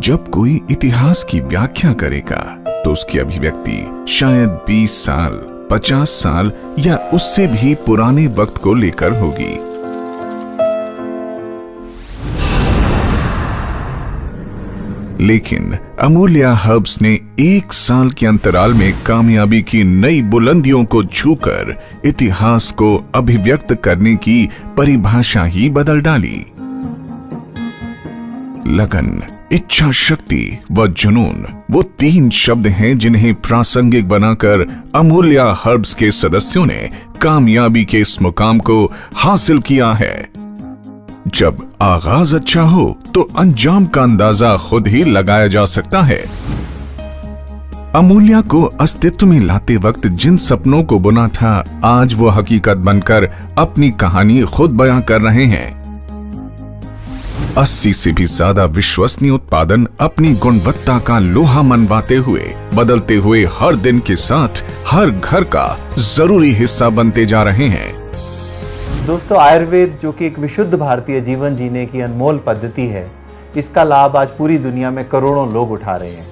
जब कोई इतिहास की व्याख्या करेगा तो उसकी अभिव्यक्ति शायद 20 साल, 50 साल या उससे भी पुराने वक्त को लेकर होगी। लेकिन अमूल्या हर्ब्स ने 1 साल के अंतराल में कामयाबी की नई बुलंदियों को छूकर इतिहास को अभिव्यक्त करने की परिभाषा ही बदल डाली। लगन, इच्छा शक्ति व जुनून वो 3 शब्द हैं जिन्हें प्रासंगिक बनाकर अमूल्या हर्ब्स के सदस्यों ने कामयाबी के इस मुकाम को हासिल किया है। जब आगाज अच्छा हो तो अंजाम का अंदाजा खुद ही लगाया जा सकता है। अमूल्या को अस्तित्व में लाते वक्त जिन सपनों को बुना था, आज वो हकीकत बनकर अपनी कहानी खुद बयां कर रहे हैं। 80 से भी ज्यादा विश्वसनीय उत्पादन अपनी गुणवत्ता का लोहा मनवाते हुए, बदलते हुए हर दिन के साथ हर घर का जरूरी हिस्सा बनते जा रहे हैं। दोस्तों, आयुर्वेद जो कि एक विशुद्ध भारतीय जीवन जीने की अनमोल पद्धति है, इसका लाभ आज पूरी दुनिया में करोड़ों लोग उठा रहे हैं।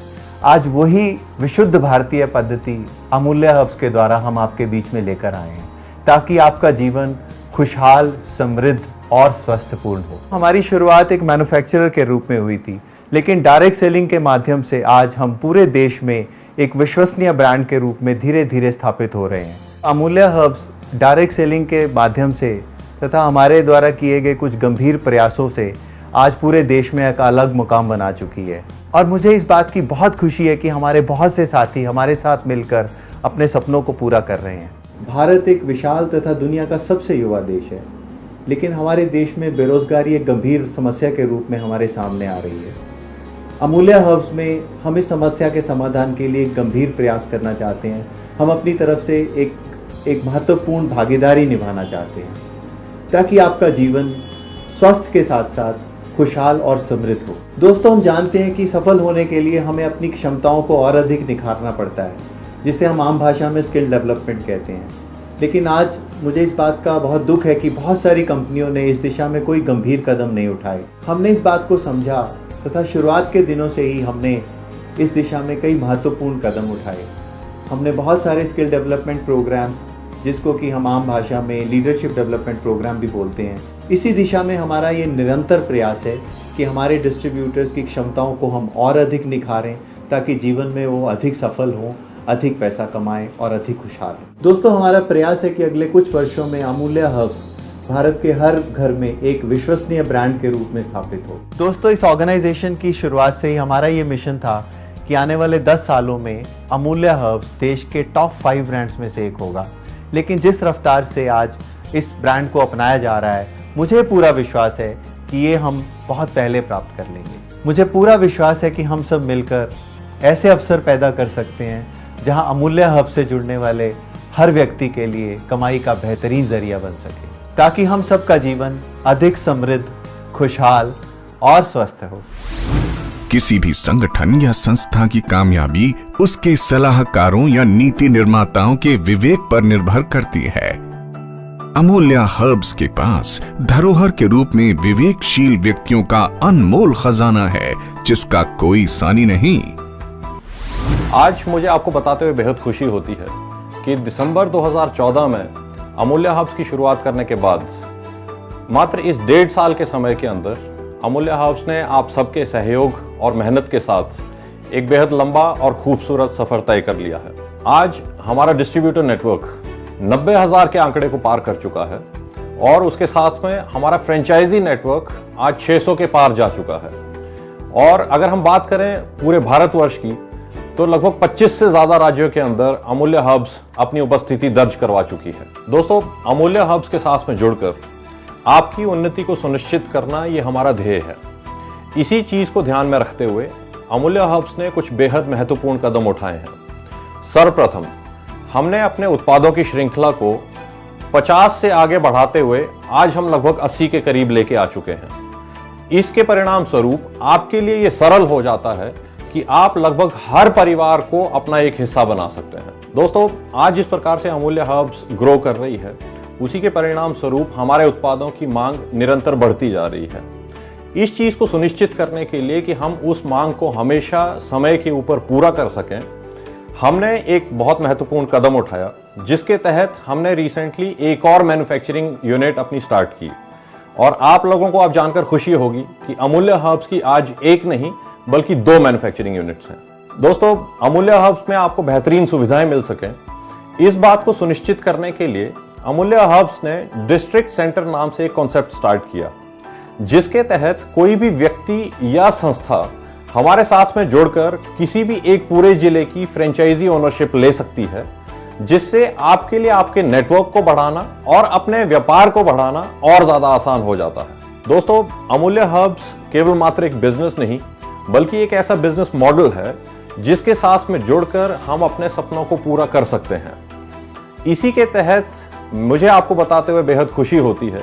आज वही विशुद्ध भारतीय पद्धति अमूल्या हर्ब्स के द्वारा हम आपके बीच में लेकर आए हैं, ताकि आपका जीवन खुशहाल, समृद्ध और स्वस्थपूर्ण हो। हमारी शुरुआत एक मैन्युफैक्चरर के रूप में हुई थी, लेकिन डायरेक्ट सेलिंग के माध्यम से आज हम पूरे देश में एक विश्वसनीय ब्रांड के रूप में धीरे धीरे स्थापित हो रहे हैं। अमूल्या हर्ब्स डायरेक्ट सेलिंग के माध्यम से तथा हमारे द्वारा किए गए कुछ गंभीर प्रयासों से आज पूरे देश में एक अलग मुकाम बना चुकी है। और मुझे इस बात की बहुत खुशी है कि हमारे बहुत से साथी हमारे साथ मिलकर अपने सपनों को पूरा कर रहे हैं। भारत एक विशाल तथा दुनिया का सबसे युवा देश है, लेकिन हमारे देश में बेरोजगारी एक गंभीर समस्या के रूप में हमारे सामने आ रही है। अमूल्या हर्ब्स में हम इस समस्या के समाधान के लिए एक गंभीर प्रयास करना चाहते हैं। हम अपनी तरफ से एक महत्वपूर्ण भागीदारी निभाना चाहते हैं, ताकि आपका जीवन स्वास्थ्य के साथ साथ खुशहाल और समृद्ध हो। दोस्तों, हम जानते हैं कि सफल होने के लिए हमें अपनी क्षमताओं को और अधिक निखारना पड़ता है, जिसे हम आम भाषा में स्किल डेवलपमेंट कहते हैं। लेकिन आज मुझे इस बात का बहुत दुख है कि बहुत सारी कंपनियों ने इस दिशा में कोई गंभीर कदम नहीं उठाए। हमने इस बात को समझा तथा शुरुआत के दिनों से ही हमने इस दिशा में कई महत्वपूर्ण कदम उठाए। हमने बहुत सारे स्किल डेवलपमेंट प्रोग्राम, जिसको कि हम आम भाषा में लीडरशिप डेवलपमेंट प्रोग्राम भी बोलते हैं, इसी दिशा में हमारा ये निरंतर प्रयास है कि हमारे डिस्ट्रीब्यूटर्स की क्षमताओं को हम और अधिक निखारें, ताकि जीवन में वो अधिक सफल हों, अधिक पैसा कमाएं और अधिक खुशहाल हों। दोस्तों, हमारा प्रयास है कि अगले कुछ वर्षों में अमूल्या हर्ब्स भारत के हर घर में एक विश्वसनीय ब्रांड के रूप में स्थापित हो। दोस्तों, इस ऑर्गेनाइजेशन की शुरुआत से ही हमारा ये मिशन था कि आने वाले 10 सालों में अमूल्या हर्ब्स देश के टॉप 5 ब्रांड्स में से एक होगा। लेकिन जिस रफ्तार से आज इस ब्रांड को अपनाया जा रहा है, मुझे पूरा विश्वास है कि ये हम बहुत पहले प्राप्त कर लेंगे। मुझे पूरा विश्वास है कि हम सब मिलकर ऐसे अवसर पैदा कर सकते हैं जहां अमूल्या हर्ब्स से जुड़ने वाले हर व्यक्ति के लिए कमाई का बेहतरीन जरिया बन सके, ताकि हम सबका जीवन अधिक समृद्ध, खुशहाल और स्वस्थ हो। किसी भी संगठन या संस्था की कामयाबी उसके सलाहकारों या नीति निर्माताओं के विवेक पर निर्भर करती है। अमूल्या हर्ब्स के पास धरोहर के रूप में विवेकशील व्यक्तियों का अनमोल खजाना है, जिसका कोई सानी नहीं। आज मुझे आपको बताते हुए बेहद खुशी होती है कि दिसंबर 2014 में अमूल्या हर्ब्स की शुरुआत करने के बाद मात्र इस 1.5 साल के समय के अंदर अमूल्या हर्ब्स ने आप सबके सहयोग और मेहनत के साथ एक बेहद लंबा और खूबसूरत सफर तय कर लिया है। आज हमारा डिस्ट्रीब्यूटर नेटवर्क 90,000 के आंकड़े को पार कर चुका है और उसके साथ में हमारा फ्रेंचाइजी नेटवर्क आज 600 के पार जा चुका है। और अगर हम बात करें पूरे भारतवर्ष की, तो लगभग 25 से ज्यादा राज्यों के अंदर अमूल्या हर्ब्स अपनी उपस्थिति दर्ज करवा चुकी है। दोस्तों, अमूल्या हर्ब्स के साथ में जुड़कर आपकी उन्नति को सुनिश्चित करना ये हमारा ध्येय है। इसी चीज को ध्यान में रखते हुए अमूल्या हर्ब्स ने कुछ बेहद महत्वपूर्ण कदम उठाए हैं। सर्वप्रथम, हमने अपने उत्पादों की श्रृंखला को 50 से आगे बढ़ाते हुए आज हम लगभग 80 के करीब लेके आ चुके हैं। इसके परिणाम स्वरूप आपके लिए ये सरल हो जाता है कि आप लगभग हर परिवार को अपना एक हिस्सा बना सकते हैं। दोस्तों, आज जिस प्रकार से अमूल्या हर्ब्स ग्रो कर रही है, उसी के परिणाम स्वरूप हमारे उत्पादों की मांग निरंतर बढ़ती जा रही है। इस चीज़ को सुनिश्चित करने के लिए कि हम उस मांग को हमेशा समय के ऊपर पूरा कर सकें, हमने एक बहुत महत्वपूर्ण कदम उठाया, जिसके तहत हमने रिसेंटली एक और मैन्युफैक्चरिंग यूनिट अपनी स्टार्ट की। और आप लोगों को अब जानकर खुशी होगी कि अमूल्य हर्ब्स की आज एक नहीं बल्कि 2 मैन्युफैक्चरिंग यूनिट्स हैं। दोस्तों, अमूल्य हर्ब्स में आपको बेहतरीन सुविधाएं मिल सकें, इस बात को सुनिश्चित करने के लिए अमूल्य हर्ब्स ने डिस्ट्रिक्ट सेंटर नाम से एक कॉन्सेप्ट स्टार्ट किया, जिसके तहत कोई भी व्यक्ति या संस्था हमारे साथ में जुड़कर किसी भी एक पूरे जिले की फ्रेंचाइजी ओनरशिप ले सकती है, जिससे आपके लिए आपके नेटवर्क को बढ़ाना और अपने व्यापार को बढ़ाना और ज्यादा आसान हो जाता है। दोस्तों, अमूल्य हर्ब्स केवल मात्र एक बिजनेस नहीं बल्कि एक ऐसा बिजनेस मॉडल है जिसके साथ में जुड़कर हम अपने सपनों को पूरा कर सकते हैं। इसी के तहत मुझे आपको बताते हुए बेहद खुशी होती है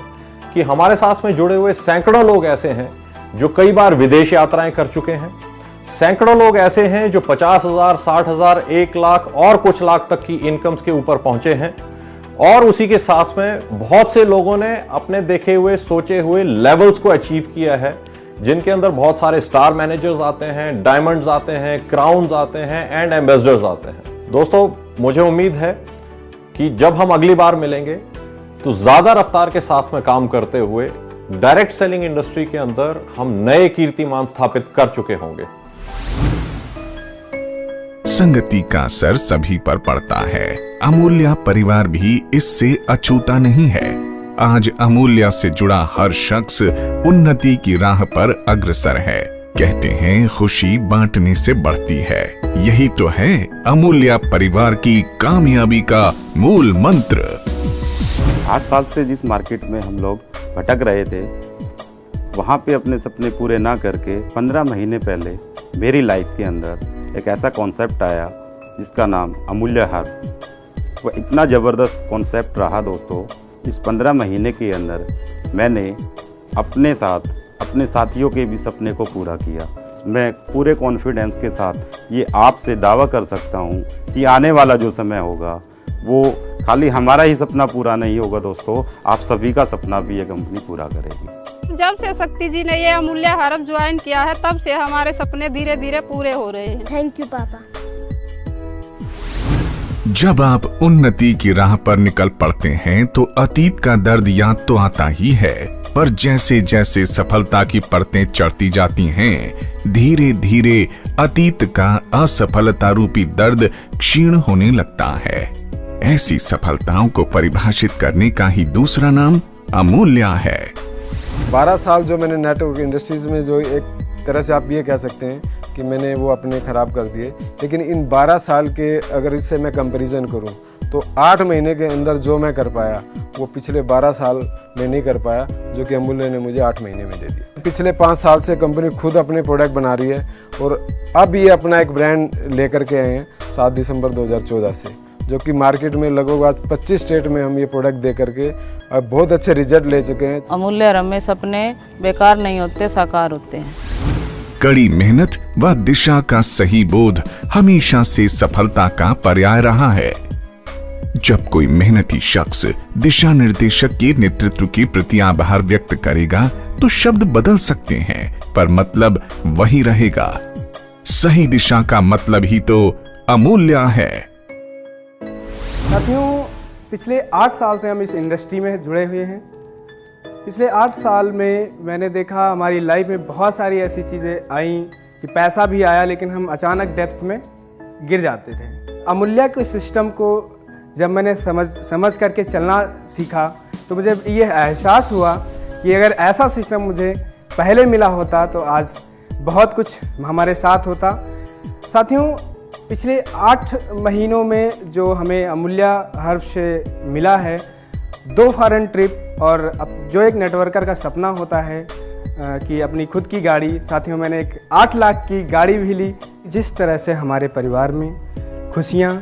कि हमारे साथ में जुड़े हुए सैकड़ों लोग ऐसे हैं जो कई बार विदेश यात्राएं कर चुके हैं। सैकड़ों लोग ऐसे हैं जो 50,000, 60,000, 1 लाख और कुछ लाख तक की इनकम्स के ऊपर पहुंचे हैं। और उसी के साथ में बहुत से लोगों ने अपने देखे हुए सोचे हुए लेवल्स को अचीव किया है, जिनके अंदर बहुत सारे स्टार मैनेजर्स आते हैं, डायमंड्स आते हैं, क्राउन्स आते हैं एंड एम्बेसडर्स आते हैं। दोस्तों, मुझे उम्मीद है कि जब हम अगली बार मिलेंगे तो ज्यादा रफ्तार के साथ में काम करते हुए डायरेक्ट सेलिंग इंडस्ट्री के अंदर हम नए कीर्तिमान स्थापित कर चुके होंगे। संगति का असर सभी पर पड़ता है। अमूल्य परिवार भी इससे अछूता नहीं है। आज अमूल्य से जुड़ा हर शख्स उन्नति की राह पर अग्रसर है। कहते हैं खुशी बांटने से बढ़ती है। यही तो है अमूल्य परिवार की कामयाबी का मूल मंत्र। 8 साल से जिस मार्केट में हम लोग भटक रहे थे, वहाँ पे अपने सपने पूरे ना करके 15 महीने पहले मेरी लाइफ के अंदर एक ऐसा कॉन्सेप्ट आया जिसका नाम अमूल्य हर्ब। वो इतना ज़बरदस्त कॉन्सेप्ट रहा दोस्तों, इस 15 महीने के अंदर मैंने अपने साथ अपने साथियों के भी सपने को पूरा किया। मैं पूरे कॉन्फिडेंस के साथ ये आपसे दावा कर सकता हूँ कि आने वाला जो समय होगा वो खाली हमारा ही सपना पूरा नहीं होगा दोस्तों, आप सभी का सपना भी ये कंपनी पूरा करेगी। जब से शक्ति जी ने ये अमूल्य हर्ब ज्वाइन किया है, तब से हमारे सपने धीरे धीरे पूरे हो रहे हैं। थैंक यू पापा। जब आप उन्नति की राह पर निकल पड़ते हैं तो अतीत का दर्द याद तो आता ही है, पर जैसे जैसे सफलता की परतें चढ़ती जाती हैं, धीरे धीरे अतीत का असफलता रूपी दर्द क्षीण होने लगता है। ऐसी सफलताओं को परिभाषित करने का ही दूसरा नाम अमूल्य है। 12 साल जो मैंने नेटवर्क इंडस्ट्रीज में, जो एक तरह से आप ये कह सकते हैं कि मैंने वो अपने ख़राब कर दिए, लेकिन इन 12 साल के अगर इससे मैं कंपैरिजन करूं तो 8 महीने के अंदर जो मैं कर पाया वो पिछले 12 साल में नहीं कर पाया, जो कि अमूल्य ने मुझे 8 महीने में दे दिया। पिछले 5 साल से कंपनी खुद अपने प्रोडक्ट बना रही है और अब ये अपना एक ब्रांड लेकर के आए हैं 7 दिसंबर 2014 से, जो कि मार्केट में लगभग आज 25 स्टेट में हम ये प्रोडक्ट दे करके अब बहुत अच्छे रिजल्ट ले चुके हैं। अमूल्य हर्ब में सपने बेकार नहीं होते, साकार होते हैं। कड़ी मेहनत व दिशा का सही बोध हमेशा से सफलता का पर्याय रहा है। जब कोई मेहनती शख्स दिशा निर्देशक के नेतृत्व के प्रति आभार व्यक्त करेगा तो शब्द बदल सकते हैं, पर मतलब वही रहेगा। सही दिशा का मतलब ही तो अमूल्य है। साथियों, पिछले 8 साल से हम इस इंडस्ट्री में जुड़े हुए हैं। पिछले 8 साल में मैंने देखा हमारी लाइफ में बहुत सारी ऐसी चीज़ें आईं कि पैसा भी आया, लेकिन हम अचानक डेप्थ में गिर जाते थे। अमूल्य के सिस्टम को जब मैंने समझ करके चलना सीखा तो मुझे ये एहसास हुआ कि अगर ऐसा सिस्टम मुझे पहले मिला होता तो आज बहुत कुछ हमारे साथ होता। साथियों, पिछले 8 महीनों में जो हमें अमूल्य हर्ब से मिला है, 2 फॉरेन ट्रिप और जो एक नेटवर्कर का सपना होता है कि अपनी खुद की गाड़ी, साथियों मैंने एक 8 लाख की गाड़ी भी ली। जिस तरह से हमारे परिवार में खुशियाँ,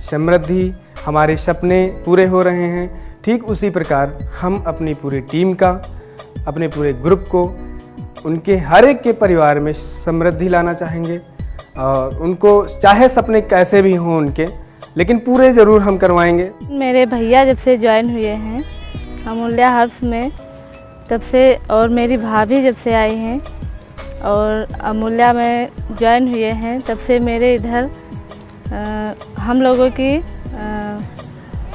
समृद्धि, हमारे सपने पूरे हो रहे हैं, ठीक उसी प्रकार हम अपनी पूरी टीम का, अपने पूरे ग्रुप को, उनके हर एक के परिवार में समृद्धि लाना चाहेंगे और उनको चाहे सपने कैसे भी हों उनके, लेकिन पूरे ज़रूर हम करवाएंगे। मेरे भैया जब से ज्वाइन हुए हैं अमूल्य हर्ब में, तब से, और मेरी भाभी जब से आई हैं और अमूल्या में ज्वाइन हुए हैं, तब से मेरे इधर हम लोगों की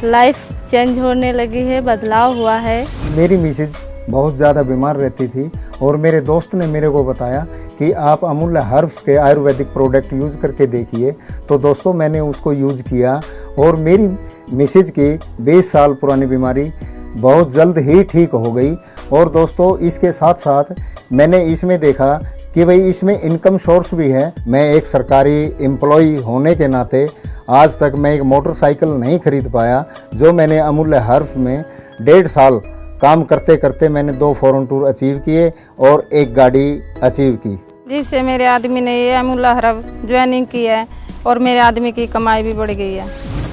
लाइफ चेंज होने लगी है, बदलाव हुआ है। मेरी मिसेज बहुत ज़्यादा बीमार रहती थी और मेरे दोस्त ने मेरे को बताया कि आप अमूल्या हर्ब्स के आयुर्वेदिक प्रोडक्ट यूज़ करके देखिए। तो दोस्तों मैंने उसको यूज़ किया और मेरी मिसेज की 20 साल पुरानी बीमारी बहुत जल्द ही ठीक हो गई। और दोस्तों इसके साथ साथ मैंने इसमें देखा कि भाई इसमें इनकम सोर्स भी है। मैं एक सरकारी एम्प्लॉय होने के नाते आज तक मैं एक मोटरसाइकिल नहीं खरीद पाया, जो मैंने अमूल्या हर्ब्स में 1.5 साल काम करते करते मैंने 2 फॉरेन टूर अचीव किए और 1 गाड़ी अचीव की। जब से मेरे आदमी ने ये अमूल्या हर्ब ज्वाइनिंग की है और मेरे आदमी की कमाई भी बढ़ गई है।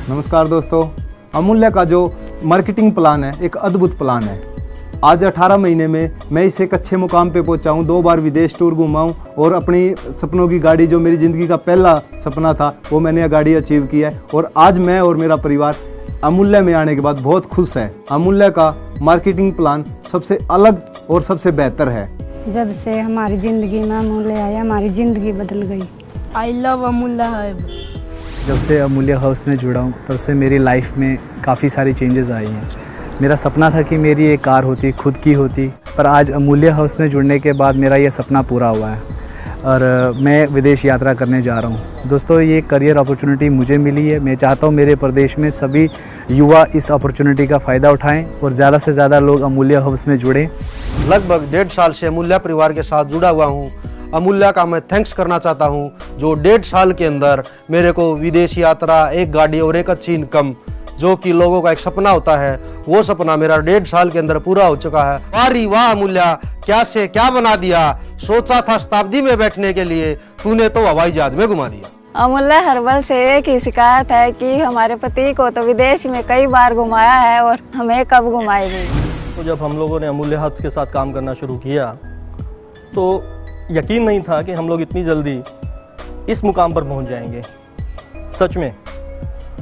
नमस्कार दोस्तों, अमूल्या का जो मार्केटिंग प्लान है एक अद्भुत प्लान है। आज 18 महीने में मैं इसे एक अच्छे मुकाम पे पहुंचाऊं, 2 बार विदेश टूर घुमाऊं और अपनी सपनों की गाड़ी, जो मेरी ज़िंदगी का पहला सपना था, वो मैंने यह गाड़ी अचीव की है। और आज मैं और मेरा परिवार अमूल्या में आने के बाद बहुत खुश है। अमूल्या का मार्केटिंग प्लान सबसे अलग और सबसे बेहतर है। जब से हमारी ज़िंदगी में अमूल्या आया, हमारी ज़िंदगी बदल गई। I love Amulya herb. जब से अमूल्या हाउस में जुड़ा हूँ तब से मेरी लाइफ में काफ़ी सारी चेंजेस आई हैं। मेरा सपना था कि मेरी एक कार होती, खुद की होती, पर आज अमूल्या हाउस में जुड़ने के बाद मेरा ये सपना पूरा हुआ है और मैं विदेश यात्रा करने जा रहा हूँ। दोस्तों ये करियर अपॉर्चुनिटी मुझे मिली है। मैं चाहता हूँ मेरे प्रदेश में सभी युवा इस अपॉर्चुनिटी का फ़ायदा उठाएं और ज़्यादा से ज़्यादा लोग अमूल्या हाउस में जुड़ें। लगभग 1.5 साल से अमूल्या परिवार के साथ जुड़ा हुआ हूँ। अमूल्या का मैं थैंक्स करना चाहता हूँ, जो 1.5 साल के अंदर मेरे को विदेश यात्रा, 1 गाड़ी और एक अच्छी इनकम, जो कि लोगों का एक सपना होता है, वो सपना मेरा 1.5 साल के अंदर पूरा हो चुका है। वारी वाह अमूल्या, क्या से क्या बना दिया। सोचा था शताब्दी में बैठने के लिए, तूने तो हवाई जहाज में घुमा दिया। अमूल्या हर्बल से एक ही शिकायत है कि हमारे पति को तो विदेश में कई बार घुमाया है और हमें कब घुमाएगी। तो जब हम लोगों ने अमूल्या हर्ब्स के साथ काम करना शुरू किया तो यकीन नहीं था कि हम लोग इतनी जल्दी इस मुकाम पर पहुंच जाएंगे। सच में,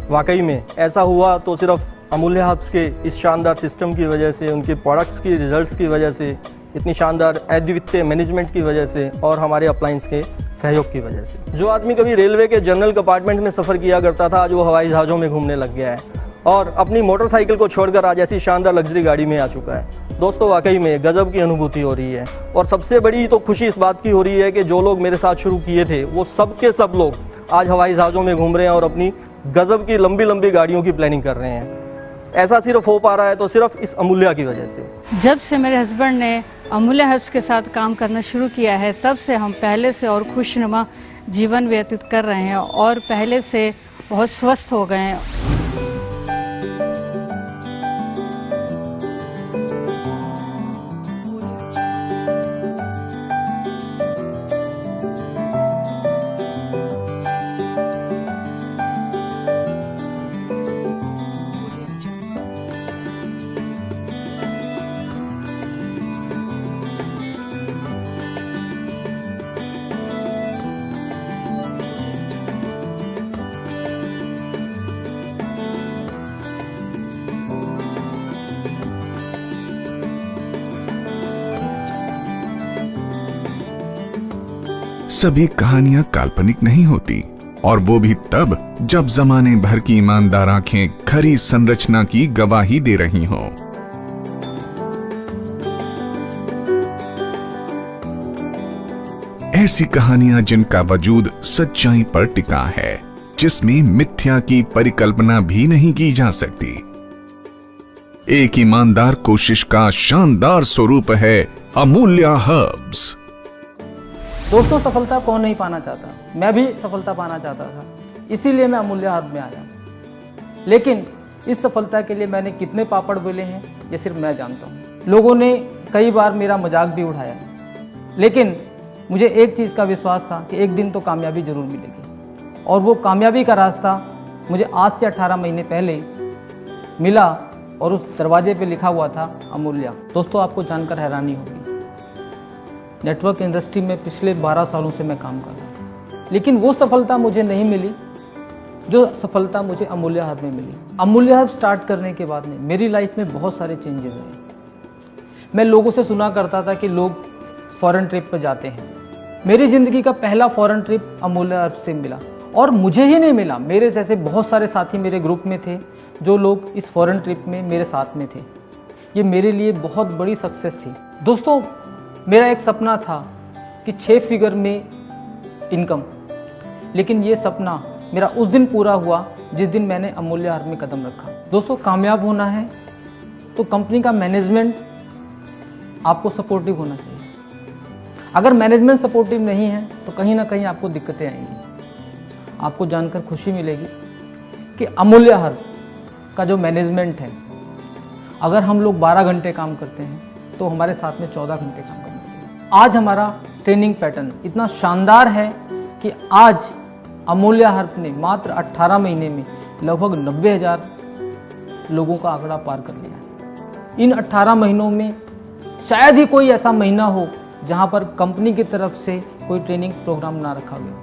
वाकई में ऐसा हुआ तो सिर्फ अमूल्या हर्ब्स के इस शानदार सिस्टम की वजह से, उनके प्रोडक्ट्स की रिजल्ट्स की वजह से, इतनी शानदार अद्वितीय मैनेजमेंट की वजह से और हमारे अप्लायंस के सहयोग की वजह से। जो आदमी कभी रेलवे के जनरल कंपार्टमेंट में सफ़र किया करता था, आज वो हवाई जहाज़ों में घूमने लग गया है और अपनी मोटरसाइकिल को छोड़कर आज ऐसी शानदार लग्जरी गाड़ी में आ चुका है। दोस्तों वाकई में गजब की अनुभूति हो रही है और सबसे बड़ी तो खुशी इस बात की हो रही है कि जो लोग मेरे साथ शुरू किए थे वो सब के सब लोग आज हवाई जहाज़ों में घूम रहे हैं और अपनी गजब की लंबी लंबी गाड़ियों की प्लानिंग कर रहे हैं। ऐसा सिर्फ हो पा रहा है तो सिर्फ इस अमूल्या की वजह से। जब से मेरे हस्बैंड ने अमूल्या हर्ब्स के साथ काम करना शुरू किया है, तब से हम पहले से और खुशनुमा जीवन व्यतीत कर रहे हैं और पहले से बहुत स्वस्थ हो गए हैं। सभी कहानियां काल्पनिक नहीं होती, और वो भी तब जब जमाने भर की ईमानदार आंखें खरी संरचना की गवाही दे रही हों। ऐसी कहानियां जिनका वजूद सच्चाई पर टिका है, जिसमें मिथ्या की परिकल्पना भी नहीं की जा सकती। एक ईमानदार कोशिश का शानदार स्वरूप है अमूल्या हर्ब्स। दोस्तों, सफलता कौन नहीं पाना चाहता। मैं भी सफलता पाना चाहता था, इसीलिए मैं अमूल्या हर्ब में आया। लेकिन इस सफलता के लिए मैंने कितने पापड़ बेले हैं ये सिर्फ मैं जानता हूँ। लोगों ने कई बार मेरा मजाक भी उड़ाया, लेकिन मुझे एक चीज़ का विश्वास था कि एक दिन तो कामयाबी जरूर मिलेगी। और वो कामयाबी का रास्ता मुझे आज से 18 महीने पहले मिला और उस दरवाजे पे लिखा हुआ था अमूल्या। दोस्तों, आपको जानकर हैरानी होगी, नेटवर्क इंडस्ट्री में पिछले 12 सालों से मैं काम कर रहा हूँ, लेकिन वो सफलता मुझे नहीं मिली जो सफलता मुझे अमूल्या हर्ब में मिली। अमूल्या हर्ब स्टार्ट करने के बाद में मेरी लाइफ में बहुत सारे चेंजेस आए। मैं लोगों से सुना करता था कि लोग फॉरेन ट्रिप पर जाते हैं। मेरी ज़िंदगी का पहला फॉरेन ट्रिप अमूल्य हर्ब्स से मिला, और मुझे ही नहीं मिला, मेरे जैसे बहुत सारे साथी मेरे ग्रुप में थे जो लोग इस फॉरेन ट्रिप में मेरे साथ में थे। ये मेरे लिए बहुत बड़ी सक्सेस थी। दोस्तों, मेरा एक सपना था कि 6 फिगर में इनकम, लेकिन ये सपना मेरा उस दिन पूरा हुआ जिस दिन मैंने अमूल्य हर्ब में कदम रखा। दोस्तों, कामयाब होना है तो कंपनी का मैनेजमेंट आपको सपोर्टिव होना चाहिए। अगर मैनेजमेंट सपोर्टिव नहीं है तो कहीं ना कहीं आपको दिक्कतें आएंगी। आपको जानकर खुशी मिलेगी कि अमूल्य हर्ब का जो मैनेजमेंट है, अगर हम लोग 12 घंटे काम करते हैं तो हमारे साथ में 14 घंटे काम करते हैं। आज हमारा ट्रेनिंग पैटर्न इतना शानदार है कि आज अमूल्य हर्ब ने मात्र 18 महीने में लगभग 90,000 लोगों का आंकड़ा पार कर लिया है। इन 18 महीनों में शायद ही कोई ऐसा महीना हो जहां पर कंपनी की तरफ से कोई ट्रेनिंग प्रोग्राम ना रखा गया।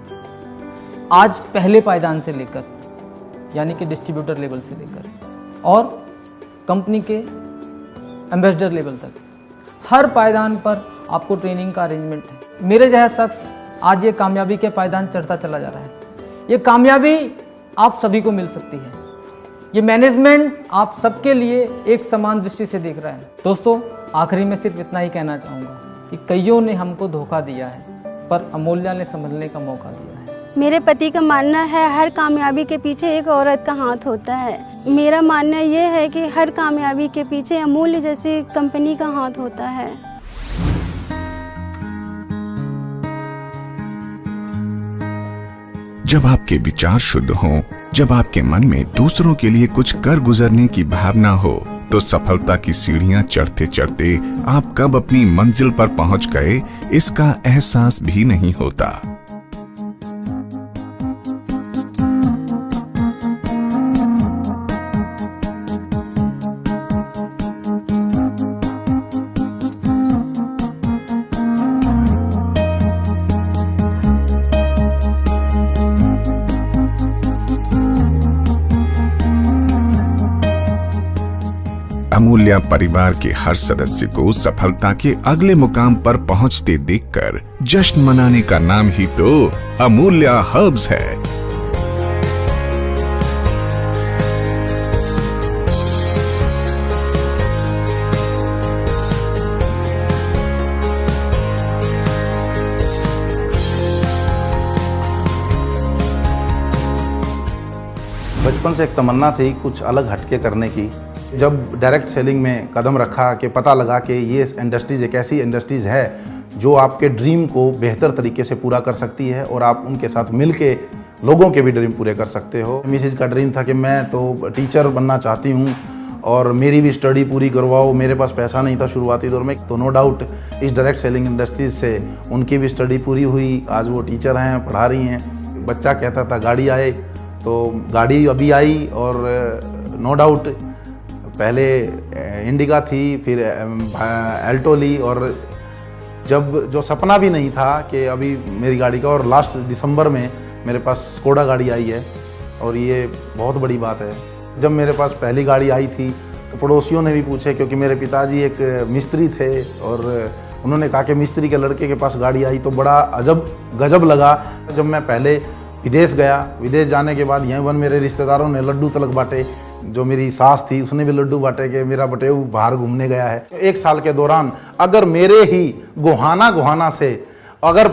आज पहले पायदान से लेकर, यानी कि डिस्ट्रीब्यूटर लेवल से लेकर, और कंपनी के एम्बेसडर लेवल तक, हर पायदान पर आपको ट्रेनिंग का अरेंजमेंट है। मेरे जैसा शख्स आज ये कामयाबी के पायदान चढ़ता चला जा रहा है। ये कामयाबी आप सभी को मिल सकती है। ये मैनेजमेंट आप सबके लिए एक समान दृष्टि से देख रहा है। दोस्तों, आखिरी में सिर्फ इतना ही कहना चाहूँगा कि कईयों ने हमको धोखा दिया है, पर अमूल्या ने संभलने का मौका दिया है। मेरे पति का मानना है हर कामयाबी के पीछे एक औरत का हाथ होता है। मेरा मानना ये है कि हर कामयाबी के पीछे अमूल्य जैसी कंपनी का हाथ होता है। जब आपके विचार शुद्ध हों, जब आपके मन में दूसरों के लिए कुछ कर गुजरने की भावना हो, तो सफलता की सीढ़ियां चढ़ते चढ़ते आप कब अपनी मंजिल पर पहुंच गए इसका एहसास भी नहीं होता। अमूल्या परिवार के हर सदस्य को सफलता के अगले मुकाम पर पहुंचते देखकर जश्न मनाने का नाम ही तो अमूल्या हर्ब्स है। बचपन से एक तमन्ना थी कुछ अलग हटके करने की। जब डायरेक्ट सेलिंग में कदम रखा कि पता लगा कि ये इंडस्ट्रीज़ एक ऐसी इंडस्ट्रीज़ है जो आपके ड्रीम को बेहतर तरीके से पूरा कर सकती है और आप उनके साथ मिल के लोगों के भी ड्रीम पूरे कर सकते हो। मिसेज का ड्रीम था कि मैं तो टीचर बनना चाहती हूँ और मेरी भी स्टडी पूरी करवाओ। मेरे पास पैसा नहीं था शुरुआती दौर में, तो नो डाउट इस डायरेक्ट सेलिंग इंडस्ट्रीज से उनकी भी स्टडी पूरी हुई। आज वो टीचर हैं, पढ़ा रही हैं। बच्चा कहता था गाड़ी आए, तो गाड़ी अभी आई और नो डाउट पहले इंडिका थी, फिर एल्टो ली, और जब जो सपना भी नहीं था कि अभी मेरी गाड़ी का, और लास्ट दिसंबर में मेरे पास स्कोडा गाड़ी आई है और ये बहुत बड़ी बात है। जब मेरे पास पहली गाड़ी आई थी तो पड़ोसियों ने भी पूछे, क्योंकि मेरे पिताजी एक मिस्त्री थे और उन्होंने कहा कि मिस्त्री के लड़के के पास गाड़ी आई, तो बड़ा अजब गजब लगा। जब मैं पहले विदेश गया, विदेश जाने के बाद यहीं मेरे रिश्तेदारों ने लड्डू तलक बांटे। जो मेरी सास थी उसने भी लड्डू बांटे कि मेरा बटेऊ बाहर घूमने गया है। 1 साल के दौरान अगर मेरे ही गोहाना से अगर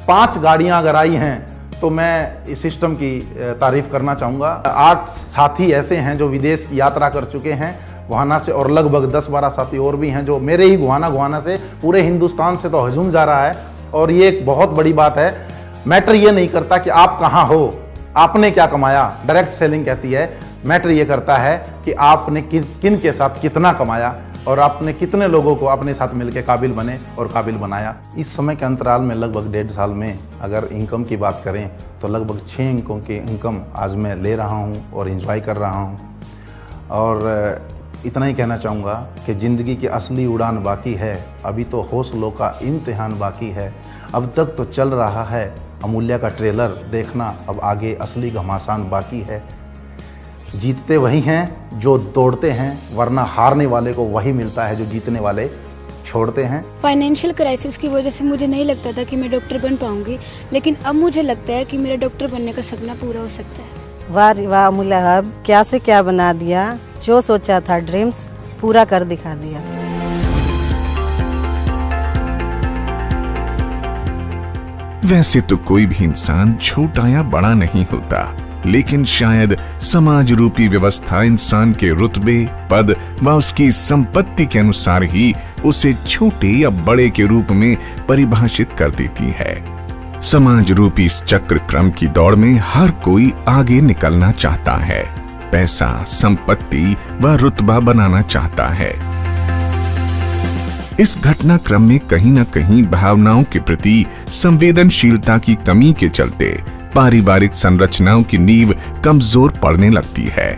5 गाड़ियां अगर आई हैं तो मैं इस सिस्टम की तारीफ करना चाहूँगा। 8 साथी ऐसे हैं जो विदेश यात्रा कर चुके हैं गोहाना से, और लगभग 10-12 साथी और भी हैं जो मेरे ही गोहाना से पूरे हिंदुस्तान से तो हजूम जा रहा है। और ये एक बहुत बड़ी बात है। मैटर ये नहीं करता कि आप कहाँ हो, आपने क्या कमाया। डायरेक्ट सेलिंग कहती है मैटर ये करता है कि आपने किन के साथ कितना कमाया और आपने कितने लोगों को अपने साथ मिलकर काबिल बने और काबिल बनाया। इस समय के अंतराल में लगभग 1.5 साल में अगर इनकम की बात करें तो लगभग 6 अंकों की इनकम आज मैं ले रहा हूँ और एंजॉय कर रहा हूँ। और इतना ही कहना चाहूँगा कि ज़िंदगी की असली उड़ान बाकी है, अभी तो हौसलों का इम्तिहान बाकी है। अब तक तो चल रहा है अमूल्या का ट्रेलर, देखना अब आगे असली घमासान बाकी है। जीतते वही हैं जो दौड़ते हैं, वरना हारने वाले को वही मिलता है जो जीतने वाले छोड़ते हैं। फाइनेंशियल क्राइसिस की वजह से मुझे नहीं लगता था कि मैं डॉक्टर बन पाऊंगी, लेकिन अब मुझे लगता है कि मेरा डॉक्टर बनने का सपना पूरा हो सकता है। वाह वाह अमूल्या हब क्या से क्या बना दिया, जो सोचा था ड्रीम्स पूरा कर दिखा दिया। वैसे तो कोई भी इंसान छोटा या बड़ा नहीं होता, लेकिन शायद समाज रूपी व्यवस्था इंसान के रुतबे, पद व उसकी संपत्ति के अनुसार ही उसे छोटे या बड़े के रूप में परिभाषित कर देती है। समाज रूपी इस चक्र क्रम की दौड़ में हर कोई आगे निकलना चाहता है, पैसा, संपत्ति व रुतबा बनाना चाहता है। इस घटनाक्रम में कहीं न कहीं भावनाओं के प्रति संवेदनशीलता की कमी के चलते पारिवारिक संरचनाओं की नींव कमजोर पड़ने लगती है।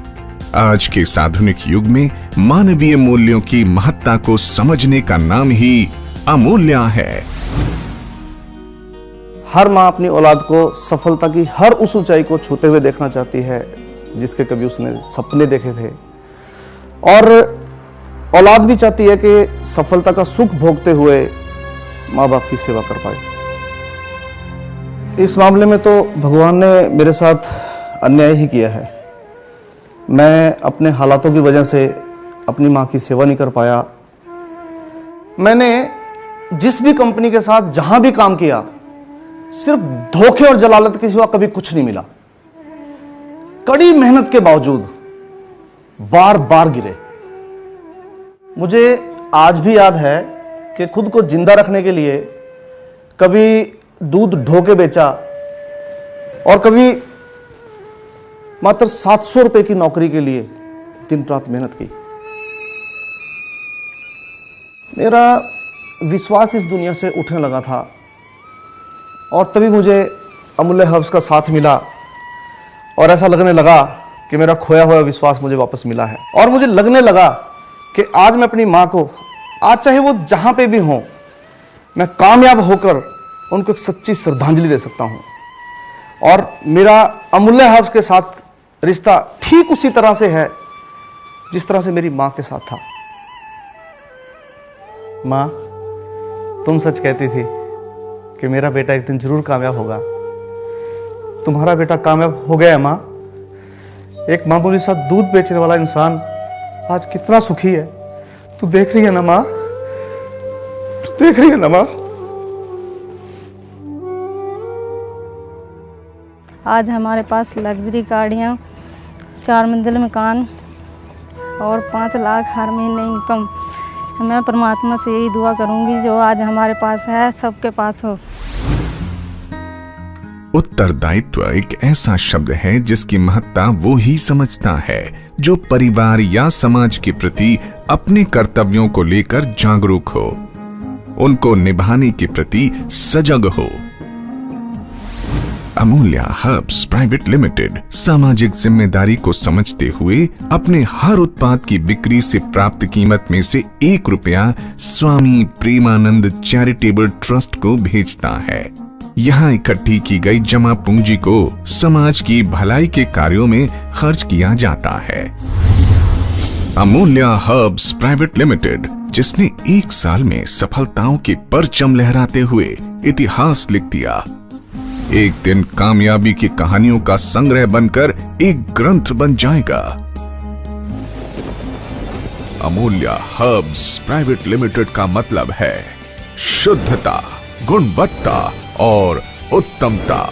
आज के इस आधुनिक युग में मानवीय मूल्यों की महत्ता को समझने का नाम ही अमूल्या है। हर माँ अपनी औलाद को सफलता की हर उस ऊंचाई को छूते हुए देखना चाहती है जिसके कभी उसने सपने देखे थे, और औलाद भी चाहती है कि सफलता का सुख भोगते हुए माँ बाप की सेवा कर पाए। इस मामले में तो भगवान ने मेरे साथ अन्याय ही किया है। मैं अपने हालातों की वजह से अपनी माँ की सेवा नहीं कर पाया। मैंने जिस भी कंपनी के साथ जहां भी काम किया, सिर्फ धोखे और जलालत के सिवा कभी कुछ नहीं मिला। कड़ी मेहनत के बावजूद बार बार गिरे। मुझे आज भी याद है कि खुद को जिंदा रखने के लिए कभी दूध ढो के बेचा और कभी मात्र 700 रुपए की नौकरी के लिए दिन रात मेहनत की। मेरा विश्वास इस दुनिया से उठने लगा था और तभी मुझे अमूल्य हर्ब्स का साथ मिला और ऐसा लगने लगा कि मेरा खोया हुआ विश्वास मुझे वापस मिला है। और मुझे लगने लगा कि आज मैं अपनी माँ को, आज चाहे वो जहाँ पे भी हों, मैं कामयाब होकर उनको एक सच्ची श्रद्धांजलि दे सकता हूँ। और मेरा अमूल्य हर्ब्स के साथ रिश्ता ठीक उसी तरह से है जिस तरह से मेरी माँ के साथ था। माँ, तुम सच कहती थी कि मेरा बेटा एक दिन जरूर कामयाब होगा। तुम्हारा बेटा कामयाब हो गया है माँ। एक मामूली सा दूध बेचने वाला इंसान आज कितना सुखी है। तू देख रही है ना माँ, तू देख रही है ना माँ। आज हमारे पास लग्जरी गाड़ियाँ, 4 मंजिल मकान और 5 लाख हर महीने इनकम। मैं परमात्मा से यही दुआ करूंगी जो आज हमारे पास है सबके पास हो। उत्तरदायित्व एक ऐसा शब्द है जिसकी महत्ता वो ही समझता है जो परिवार या समाज के प्रति अपने कर्तव्यों को लेकर जागरूक हो, उनको निभाने के प्रति सजग हो। अमूल्या हर्ब्स प्राइवेट लिमिटेड सामाजिक जिम्मेदारी को समझते हुए अपने हर उत्पाद की बिक्री से प्राप्त कीमत में से 1 रुपया स्वामी प्रेमानंद चैरिटेबल ट्रस्ट को भेजता है। यहाँ इकट्ठी की गई जमा पूंजी को समाज की भलाई के कार्यों में खर्च किया जाता है। अमूल्या हर्ब्स प्राइवेट लिमिटेड, जिसने 1 साल में सफलताओं के परचम लहराते हुए इतिहास लिख दिया, एक दिन कामयाबी की कहानियों का संग्रह बनकर एक ग्रंथ बन जाएगा। अमूल्या हर्ब्स प्राइवेट लिमिटेड का मतलब है शुद्धता, गुणवत्ता और उत्तमता।